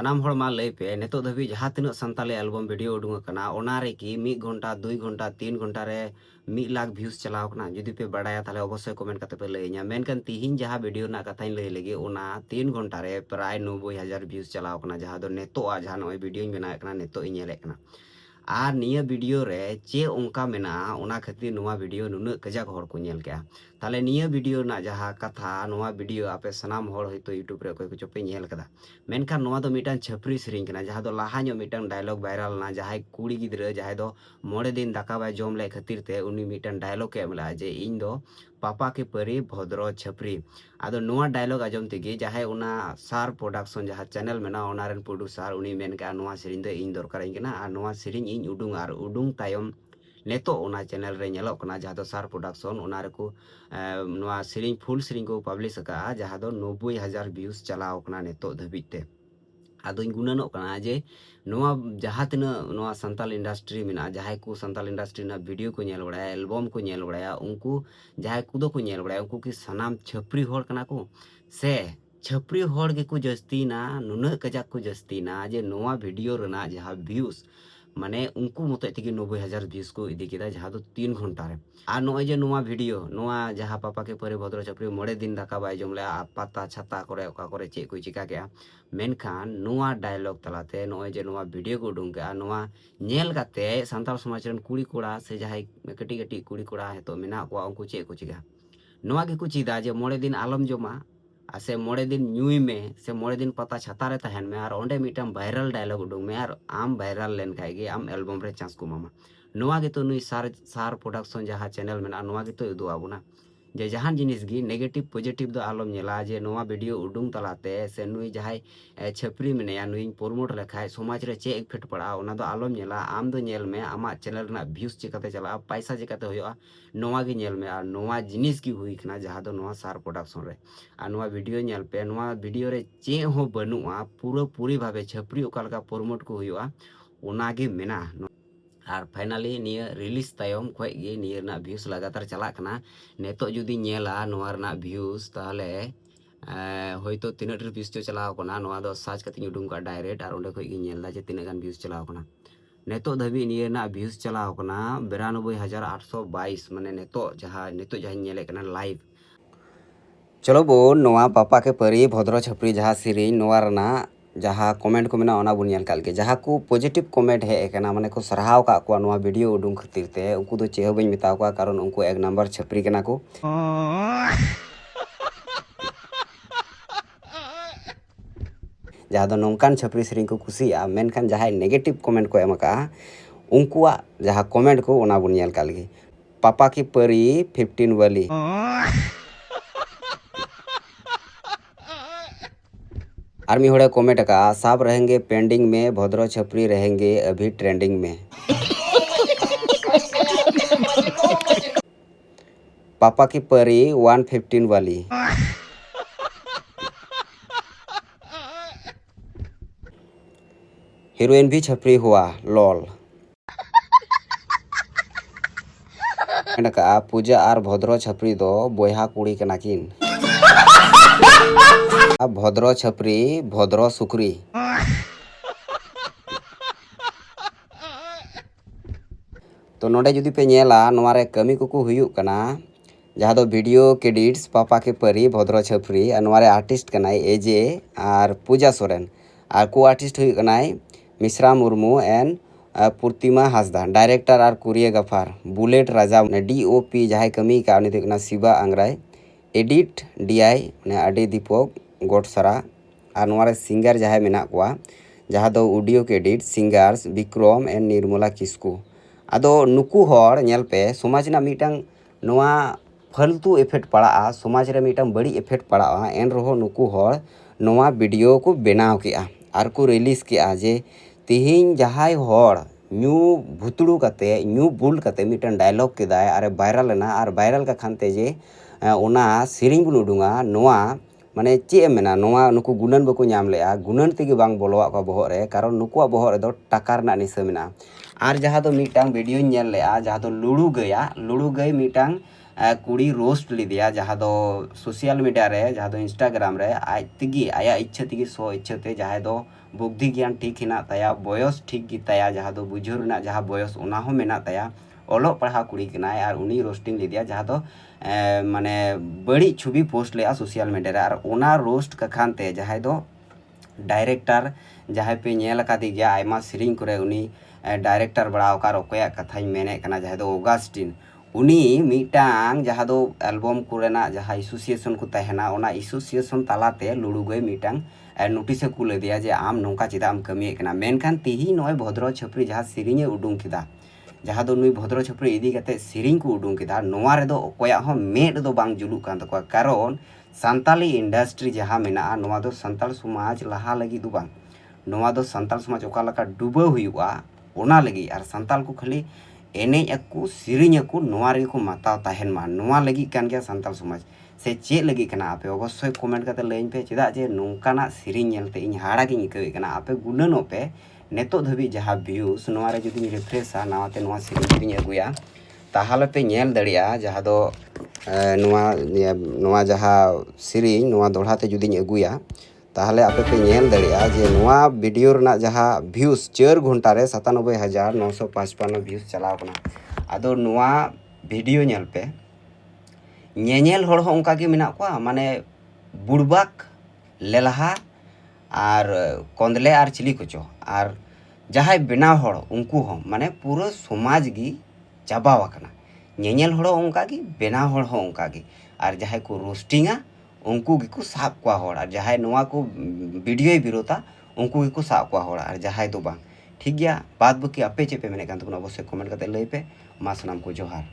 सानाम हर मा लई पे नेतो धाबी जहाँ तिना संताली एल्बम वीडियो उडुंग कना ओना रे की 1 घंटा 2 घंटा 3 घंटा रे 1 लाख व्यूज चलाव कना जुदी पे बड़ाया ताले अवश्य कमेंट कते पे लईnya मेनकन तिहिन जहाँ वीडियो ना कथाइन लई लगे ओना 3 घंटा रे प्राय 90,000 व्यूज चलाव कना जहाँ दो नेतो आ जहाँ नोय वीडियो बना कना नेतो इनेले कना आर निया वीडियो रे चे उनका मेना ओना खातिर नोवा वीडियो नुना कजाक हर को नेल के ताले निया वीडियो ना जहाँ कथा नोवा वीडियो आपे सनाम हर होइतो यूट्यूब रे कोई को चोपे नेल कदा मेनखान नोवा दो मिटान छपरी सेरिंग कना जहाँ दो लाहा न्यो मिटान डायलॉग वायरल ना जहाँ कुड़ी गिद्रा जहाँ दो मोड़े दिन दाका बाय जम ले खातिर ते उनी मिटान डायलॉग के एमला जे इन दो पापा के परी भद्र छपरी आदो नोवा डायलॉग आजम तेगी जहाँ उना सार प्रोडक्शन जहाँ चैनल मेना ओनारेन प्रोड्यूसर उनी मेन का नोवा सेरिंग दो इन दरकार इंगना आ नोवा सेरिंग इन उडुंग आर उडुंग तायम नेतो ओना चैनल रे नेलोक कना जहाँ दो सार प्रोडक्शन ओना रे को नोवा सेरिंग फुल सेरिंग को पब्लिश का जहाँ दो 90,000 व्यूज चलाव कना नेतो धबिते आदों गुनानो कना जे नोवा जहाँ तना नोवा संताल इंडस्ट्री में जहाँ को संताल इंडस्ट्री ना वीडियो को नेल बड़ाया एल्बम को नेल बड़ाया उनको जहाँ को दो को नेल बड़ाया उनको की सनाम छपरी होड़ कना को से छपरी होड़ के को जस्ती ना नुना कजाक को जस्ती ना जे नोवा वीडियो रना जहाँ व्यूज माने उनको मत तेगी 90,000 व्यूज को इदी केदा जहाँ दो 3 घंटा रे आ नोय जे नोवा वीडियो नोवा जहाँ पापा के परे भद्र छपरी मोड़े दिन दाका बाय जमले पाता छाता करे ओका करे चे को चिका के मेनखान नोवा डायलॉग तलाते नोय जे नोवा वीडियो को उडुंग के नोवा नेल काते संताल समाज रन कुड़ी कोड़ा से जहाँ कटी कटी कुड़ी कोड़ा है तो मेना को उनको चे को चिका नोवा के को चिदा जे मोड़े दिन आलम जमा से मोड़े दिन न्यूई में से मोड़े दिन पता छाता रे तहन में और ओंडे मिटम वायरल डायलॉग उडुंग में और आम वायरल लेन खाएगी आम एल्बम रे चांस को मामा नोवा के तो नुई सार सार प्रोडक्शन जहाँ चैनल में नोवा के तो उदु आबुना जे जहान जिनिस गी नेगेटिव पॉजिटिव दो आलम नेला जे नोवा वीडियो उडुंग तलाते से नुई जहाँ छपरी में नुई प्रमोट लेखाय समाज रे चे इफेक्ट पड़ा ओना दो आलम नेला आम दो नेल में आमा चैनल ना व्यूज चिकाते चला पैसा चिकाते होयोआ नोवा गे नेल में आ नोवा जिनिस की हुई कना जहाँ दो नोवा सार प्रोडक्शन रे आ नोवा वीडियो नेल पे नोवा वीडियो रे चे हो बनुआ पूरा पूरी भावे छपरी ओका लगा प्रमोट को हुयोआ ओना गे मेना और फाइनली निया रिलीज तायम खोय गे निया ना व्यूज लगातार चला कना नेतो जुदी नेला नोवा रना व्यूज ताहले होयतो तीना ढेर व्यूज चलाव कना नोवा दो सर्च कते उडुंग का डायरेक्ट और ओंडे खोय गे नेलदा जे तीना गान व्यूज चलाव कना नेतो धाबी निया ना व्यूज चलाव कना 92,822 माने नेतो जहाँ नेले कना लाइव चलो बो नोवा पापा के परी भद्र छपरी जहाँ सिरिंग नोवा रना जहाँ कमेंट को मेना ओना बुनियाल काल के जहाँ को पॉजिटिव कमेंट है कना माने को सराहाव का को नोवा वीडियो उडुंग खातिर ते उनको दो चेह बई मेताव का कारण उनको 1 नंबर छपरी कना को जहाँ दो नौकान छपरी सेरिंग को कुसिया मेनखान जहाँ नेगेटिव कमेंट को एम का उनको जहाँ कमेंट को ओना बुनियाल काल के पापा की परी 15 वाली आर्मी होड़े कमेंट का सब रहेंगे पेंडिंग में भद्र छपरी रहेंगे अभी ट्रेंडिंग में पापा की परी 115 वाली हीरोइन भी छपरी हुआ लॉल का पूजा और भद्र छपरी दो बोहा कुड़ी के नाकिन भद्र छपरी भद्र सुकरी तो नोडे जुदी पे नेला नोवारे कमी को हुयुक कना जहाँ दो वीडियो क्रेडिट्स पापा के परी भद्र छपरी और नोवारे आर्टिस्ट कनाय एजे और पूजा सोरेन और को आर्टिस्ट हुयुक कनाय मिश्रा मुर्मू एंड प्रतिमा हासदा डायरेक्टर और कोरियोग्राफर बुलेट राजा DOP जहाँ कमी का उनी तो शिवा आंग्राय एडिट DI ने आडि दीपक गोटसरा और नोवारे सिंगर जहाँ मेना कोआ जहाँ दो audio credit singers Vikram and Nirmala Kisku आदो नुकु हर नेल पे समाज ना मिटांग नोवा फालतू इफेक्ट पड़ा समाज रे मिटांग बड़ी इफेक्ट पड़ा एन रहो नुकु हर नोवा वीडियो को बनाव केआ और को रिलीज केआ जे तिहिन जहाय हर न्यू भुतड़ू कते न्यू बुल कते मिटांग डायलॉग केदाय और वायरल ना और वायरल का खानते जे ओना सेरिंग बुन उडुंगा नोवा माने चे मेना नोवा नुकु गुणन बको नाम लेआ गुणन तेगे बांग बोलोआ को बहर रे कारण नुकुआ बहर रे दो टाका रना निसा मेना और जहाँ दो मिटांग वीडियो नेल लेआ जहाँ दो लुड़ू गई मिटांग कुड़ी रोस्ट लिदिया जहाँ दो सोशल मीडिया रे जहाँ दो इंस्टाग्राम रे आज तेगी आया इच्छा तेगी सो इच्छा ते जहाँ दो बुद्धि ज्ञान ठीक हिना ताया बयस ठीक गी ताया जहाँ दो बुझाव रना जहाँ बयस ओना हो मेना ताया ओलो पढ़ा कुड़ी कनाय और उनी रोस्टिंग लिदिया जहाँ दो माने बड़ी छुबी पोस्ट लेआ सोशल मीडिया रे और ओना रोस्ट कखानते जहाँ दो डायरेक्टर जहाँ पे नेल कादी गया आयमा सेरिंग करे उनी डायरेक्टर बड़ा ओकार ओकया कथाई मेने कना जहाँ दो ऑगस्टिन उनी मीटांग जहाँ दो एल्बम कोरेना जहाँ एसोसिएशन को तहना ओना एसोसिएशन तालाते लुड़ुगई मीटांग नोटिस कुल दिया जे आम नौका चेदाम कमी कना मेनखान तिही नय भद्र छपरी जहाँ सेरिंगे उडुंग किदा जहाँ दो नुई भद्र छपरी इदी कते सेरिंग को उडुंग किदा नोवा रे दो ओकया हो मेड दो बांग जुलुक कान तकोआ कारण सान्ताली इंडस्ट्री जहाँ मेना नोवा दो संताल समाज लहा लगी दो बांग नोवा दो संताल समाज ओका लका डुबा हुआ ओना लगी और संताल को खाली एनेज अकु सेरिंग अकु नोवा रे को माताव ताहेन मा नोवा लगी कान गया संताल समाज से चे लगी कना आपे अवश्य कमेंट करते लैन पे चेदा जे नोंकाना सेरिंग नेलते इन हाड़ा गिन इकावे कना आपे गुननो पे नेतो धबी जहाँ व्यूज नोवा रे जुदी रिफ्रेशा नावाते नोवा सेरिंग जुदी अगुया ताहले पे नेल दड़िया जहाँ दो नोवा जहाँ सेरिंग नोवा दोढ़ाते जुदी अगुया ताहले आपे पे नेल दड़िया जे नोवा वीडियो रना जहाँ व्यूज 4 घंटा रे 97,955 व्यूज चलाव कना आदो नोवा वीडियो नेल पे ñeñel hor ho onka ge mena kwa mane burbak lelha আর কন্দলে আর চিলি কোচো আর যাহাই বেনাও হড় উনকু হো মানে পুরো সমাজ গি চাবাও আকানা ñeñel হড় অঙ্কা গি বেনাও হড় হো অঙ্কা গি আর যাহাই কো রোস্টিংা উনকু গি কো সাব কোয়া হড় আর যাহাই নোয়া কো ভিডিও বিরোতা উনকু গি কো সাব কোয়া হড় আর যাহাই দো বাং ঠিক গিয়া বাদ বাকি আপে চেপে মেনে কান তখন অবশ্যই কমেন্ট কাতে লই পে মা সানাম কো জোহার।